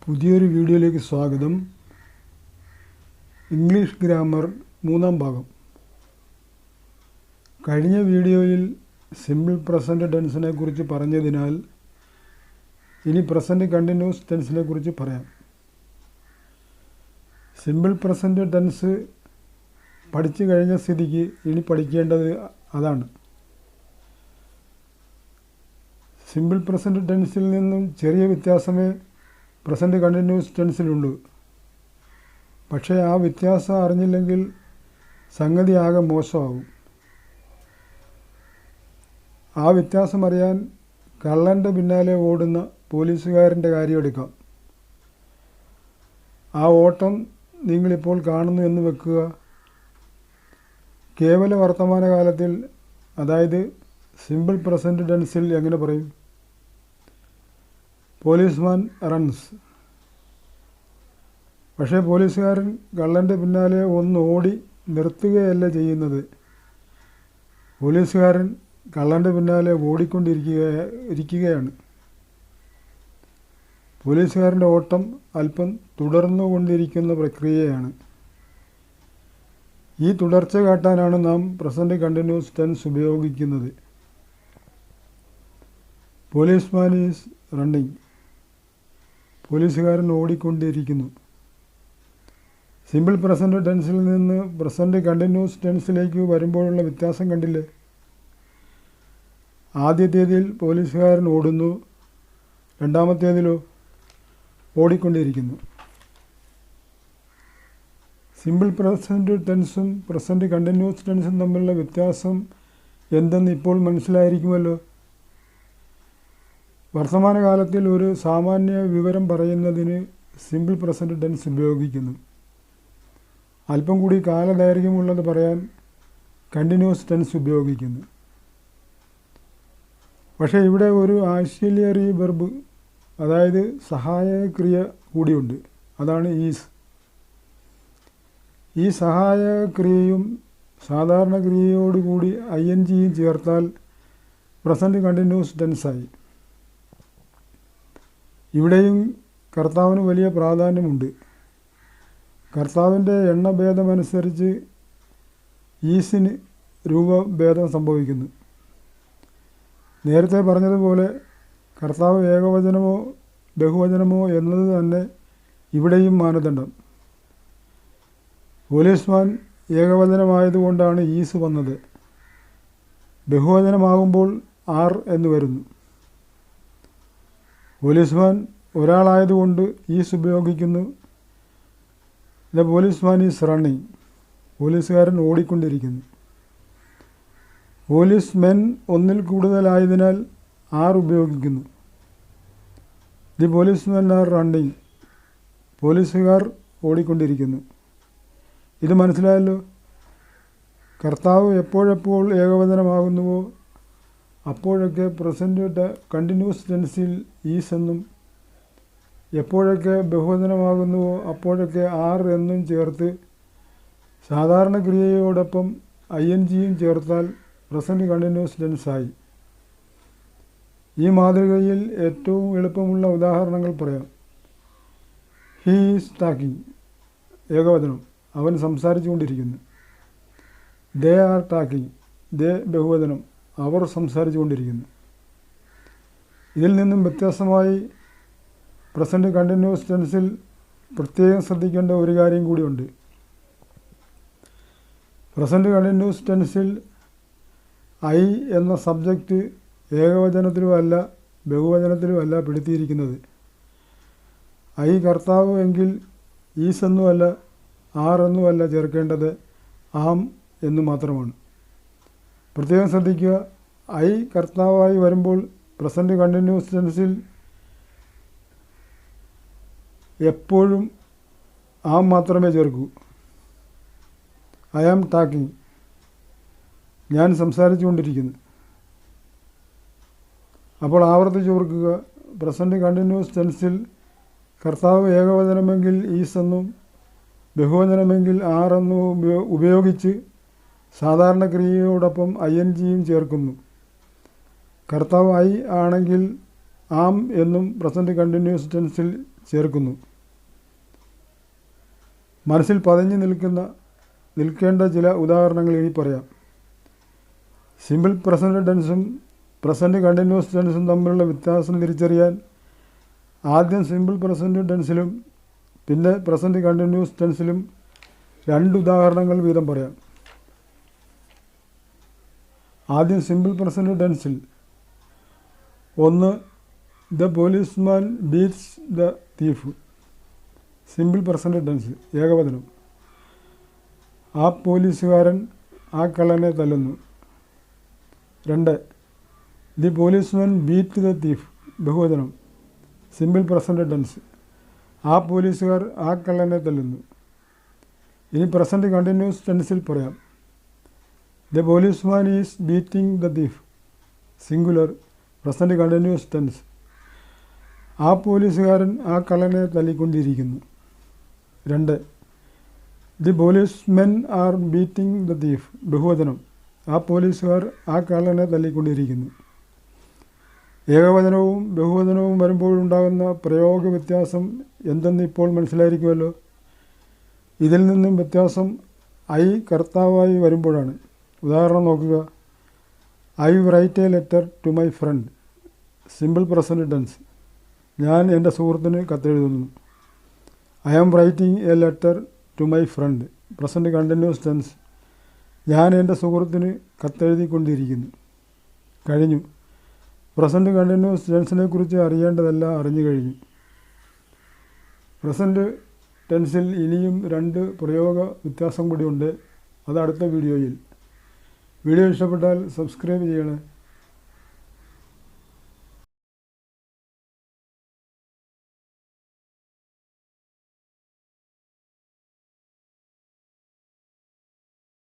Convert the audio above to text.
പുതിയൊരു വീഡിയോയിലേക്ക് സ്വാഗതം. ഇംഗ്ലീഷ് ഗ്രാമർ മൂന്നാം ഭാഗം. കഴിഞ്ഞ വീഡിയോയിൽ സിമ്പിൾ പ്രസൻറ്റ് ടെൻസിനെ കുറിച്ച് പറഞ്ഞതിനാൽ ഇനി പ്രസൻറ്റ് കണ്ടിന്യൂസ് ടെൻസിനെ കുറിച്ച് പറയാം. സിമ്പിൾ പ്രസൻറ്റ് ടെൻസ് പഠിച്ചു കഴിഞ്ഞ സ്ഥിതിക്ക് ഇനി പഠിക്കേണ്ടത് അതാണ്. സിമ്പിൾ പ്രസൻറ്റ് ടെൻസിൽ നിന്നും ചെറിയ വ്യത്യാസമേ പ്രസൻറ്റ് കണ്ടിന്യൂസ് ടെൻസിലുള്ളൂ. പക്ഷേ ആ വ്യത്യാസം അറിഞ്ഞില്ലെങ്കിൽ സംഗതി ആകെ മോശമാകും. ആ വ്യത്യാസം അറിയാൻ കള്ളൻ്റെ പിന്നാലെ ഓടുന്ന പോലീസുകാരൻ്റെ കാര്യം എടുക്കാം. ആ ഓട്ടം നിങ്ങളിപ്പോൾ കാണുന്നു എന്ന് വെക്കുക. കേവല വർത്തമാനകാലത്തിൽ, അതായത് സിമ്പിൾ പ്രസൻറ്റ് ടെൻസിൽ എങ്ങനെ പറയും? Policeman runs. പക്ഷേ പോലീസുകാരൻ കള്ളൻ്റെ പിന്നാലെ ഒന്ന് ഓടി നിർത്തുകയല്ല ചെയ്യുന്നത്. പോലീസുകാരൻ കള്ളൻ്റെ പിന്നാലെ ഓടിക്കൊണ്ടിരിക്കുകയാണ്. പോലീസുകാരൻ്റെ ഓട്ടം അല്പം തുടർന്നുകൊണ്ടിരിക്കുന്ന പ്രക്രിയയാണ്. ഈ തുടർച്ച കാട്ടാനാണ് നാം പ്രസൻറ്റ് കണ്ടിന്യൂസ് ടെൻസ് ഉപയോഗിക്കുന്നത്. Policeman is running. പോലീസുകാരൻ ഓടിക്കൊണ്ടിരിക്കുന്നു. സിമ്പിൾ പ്രസൻറ്റ് ടെൻസിൽ നിന്ന് പ്രസൻറ്റ് കണ്ടിന്യൂസ് ടെൻസിലേക്ക് വരുമ്പോഴുള്ള വ്യത്യാസം കണ്ടില്ലേ? ആദ്യത്തേതിൽ പോലീസുകാരൻ ഓടുന്നു, രണ്ടാമത്തേതിലോ ഓടിക്കൊണ്ടിരിക്കുന്നു. സിമ്പിൾ പ്രസൻറ്റ് ടെൻസും പ്രസൻറ്റ് കണ്ടിന്യൂസ് ടെൻസും തമ്മിലുള്ള വ്യത്യാസം എന്തെന്ന് ഇപ്പോൾ മനസ്സിലായിരിക്കുമല്ലോ. വർത്തമാനകാലത്തിൽ ഒരു സാമാന്യ വിവരം പറയുന്നതിന് സിമ്പിൾ പ്രസൻറ്റ് ടെൻസ് ഉപയോഗിക്കുന്നു. അല്പം കൂടി കാലദൈർഘ്യമുള്ളത് പറയാൻ കണ്ടിന്യൂസ് ടെൻസ് ഉപയോഗിക്കുന്നു. പക്ഷേ ഇവിടെ ഒരു ആക്സിലറി വെർബ്, അതായത് സഹായക്രിയ കൂടിയുണ്ട്. അതാണ് ഈസ്. ഈ സഹായക്രിയയും സാധാരണ ക്രിയയോടുകൂടി ING ചേർത്താൽ പ്രസൻറ്റ് കണ്ടിന്യൂസ് ടെൻസായി. ഇവിടെയും കർത്താവിന് വലിയ പ്രാധാന്യമുണ്ട്. കർത്താവിൻ്റെ എണ്ണഭേദമനുസരിച്ച് ഈസിന് രൂപഭേദം സംഭവിക്കുന്നു. നേരത്തെ പറഞ്ഞതുപോലെ കർത്താവ് ഏകവചനമോ ബഹുവചനമോ എന്നത് തന്നെ ഇവിടെയും മാനദണ്ഡം. പോലീസ്മാൻ ഏകവചനമായതുകൊണ്ടാണ് ഈസ് വന്നത്. ബഹുവചനമാകുമ്പോൾ ആർ എന്ന് വരുന്നു. പോലീസ്മാൻ ഒരാളായതുകൊണ്ട് ഈസ് ഉപയോഗിക്കുന്നു. The policeman is running. പോലീസുകാരൻ ഓടിക്കൊണ്ടിരിക്കുന്നു. പോലീസ്മെൻ ഒന്നിൽ കൂടുതലായതിനാൽ ആർ ഉപയോഗിക്കുന്നു. The policemen are running. പോലീസുകാർ ഓടിക്കൊണ്ടിരിക്കുന്നു. ഇത് മനസ്സിലായല്ലോ. കർത്താവ് എപ്പോഴെപ്പോൾ ഏകവചനമാകുന്നുവോ അപ്പോഴൊക്കെ പ്രസൻറ്റ് കണ്ടിന്യൂസ് ടെൻസിൽ ഈസ് എന്നും, എപ്പോഴൊക്കെ ബഹുവചനമാകുന്നുവോ അപ്പോഴൊക്കെ ആർ എന്നും ചേർത്ത് സാധാരണ ക്രിയയോടൊപ്പം ING ചേർത്താൽ പ്രസൻറ്റ് കണ്ടിന്യൂസ് ടെൻസായി. ഈ മാതൃകയിൽ ഏറ്റവും എളുപ്പമുള്ള ഉദാഹരണങ്ങൾ പറയാം. He is talking. ഏകവചനം, അവൻ സംസാരിച്ചു കൊണ്ടിരിക്കുന്നു. They are talking. ദേ ബഹുവചനം, അവർ സംസാരിച്ചു കൊണ്ടിരിക്കുന്നു. ഇതിൽ നിന്നും വ്യത്യസ്തമായി പ്രസൻറ്റ് കണ്ടിന്യൂസ് ടെൻസിൽ പ്രത്യേകം ശ്രദ്ധിക്കേണ്ട ഒരു കാര്യം കൂടിയുണ്ട്. പ്രസൻറ്റ് കണ്ടിന്യൂസ് ടെൻസിൽ I എന്ന സബ്ജക്റ്റ് ഏകവചനത്തിലുമല്ല ബഹുവചനത്തിലുമല്ല പെടുത്തിയിരിക്കുന്നത്. I കർത്താവ് എങ്കിൽ ഈസ് എന്നുമല്ല ആർ എന്നുമല്ല ചേർക്കേണ്ടത്, ആം എന്ന് മാത്രമാണ്. പ്രത്യേകം ശ്രദ്ധിക്കുക. I കർത്താവായി വരുമ്പോൾ പ്രസൻറ്റ് കണ്ടിന്യൂസ് ടെൻസിൽ എപ്പോഴും ആം മാത്രമേ ചേർക്കൂ. I am talking. ഞാൻ സംസാരിച്ചു കൊണ്ടിരിക്കുന്നു. അപ്പോൾ ആവർത്തിച്ച് ഓർക്കുക. പ്രസൻറ്റ് കണ്ടിന്യൂസ് ടെൻസിൽ കർത്താവ് ഏകവചനമെങ്കിൽ ഈസ് എന്നും ബഹുവചനമെങ്കിൽ ആർ എന്നും ഉപയോഗിച്ച് സാധാരണ ക്രിയയോടൊപ്പം ING ചേർക്കുന്നു. കർത്താവ് I ആണെങ്കിൽ ആം എന്നും പ്രസൻറ്റ് കണ്ടിന്യൂസ് ടെൻസിൽ ചേർക്കുന്നു. മനസ്സിൽ പതിഞ്ഞു നിൽക്കേണ്ട ചില ഉദാഹരണങ്ങൾ ഇനി പറയാം. സിമ്പിൾ പ്രസൻറ്റ് ടെൻസും പ്രസൻറ്റ് കണ്ടിന്യൂസ് ടെൻസും തമ്മിലുള്ള വ്യത്യാസം തിരിച്ചറിയാൻ ആദ്യം സിമ്പിൾ പ്രസൻറ്റ് ടെൻസിലും പിന്നെ പ്രസൻറ്റ് കണ്ടിന്യൂസ് ടെൻസിലും 2 ഉദാഹരണങ്ങൾ വീതം പറയാം. ആദ്യം സിമ്പിൾ പ്രസൻറ്റ് ടെൻസിൽ 1. The policeman beats the thief. Simple present tense ഏകവചനം. ആ പോലീസുകാരൻ ആ കള്ളനെ തല്ലുന്നു. 2. The policeman beat the thief ബഹുവചനം. Simple present tense. ആ പോലീസുകാർ ആ കള്ളനെ തല്ലുന്നു. ഇനി പ്രസൻറ്റ് കണ്ടിന്യൂസ് ടെൻസിൽ പറയാം. The policeman is beating the thief singular present continuous tense. ആ പോലീസുകാരൻ ആ കള്ളനെ തല്ലിക്കൊണ്ടിരിക്കുന്നു. 2. The policemen are beating the thief ബഹുവചനം. ആ പോലീസുകാർ ആ കള്ളനെ തല്ലിക്കൊണ്ടിരിക്കുന്നു. ഏകവചനവും ബഹുവചനവും വരുമ്പോഴുണ്ടാകുന്ന പ്രയോഗ വ്യത്യാസം എന്തെന്ന് ഇപ്പോൾ മനസ്സിലായിരിക്കുമല്ലോ. ഇതിൽ നിന്നും വ്യത്യാസം ഐ കർത്താവായി വരുമ്പോഴാണ്. ഉദാഹരണം നോക്കുക. I write a letter to my friend. Simple present tense. ഞാൻ എൻ്റെ സുഹൃത്തിന് കത്തെഴുതുന്നു. I am writing a letter to my friend. Present continuous tense. ഞാൻ എൻ്റെ സുഹൃത്തിന് കത്തെഴുതിക്കൊണ്ടിരിക്കുന്നു. കഴിഞ്ഞു. പ്രസൻറ്റ് കണ്ടിന്യൂസ് ടെൻസിനെ കുറിച്ച് അറിയേണ്ടതെല്ലാം അറിഞ്ഞു കഴിഞ്ഞു. പ്രസൻറ്റ് ടെൻസിൽ ഇനിയും 2 പ്രയോഗ വ്യത്യാസം കൂടിയുണ്ട്. അത് അടുത്ത വീഡിയോയിൽ. വീഡിയോ ഇഷ്ടപ്പെട്ടാൽ സബ്സ്ക്രൈബ് ചെയ്യണേ.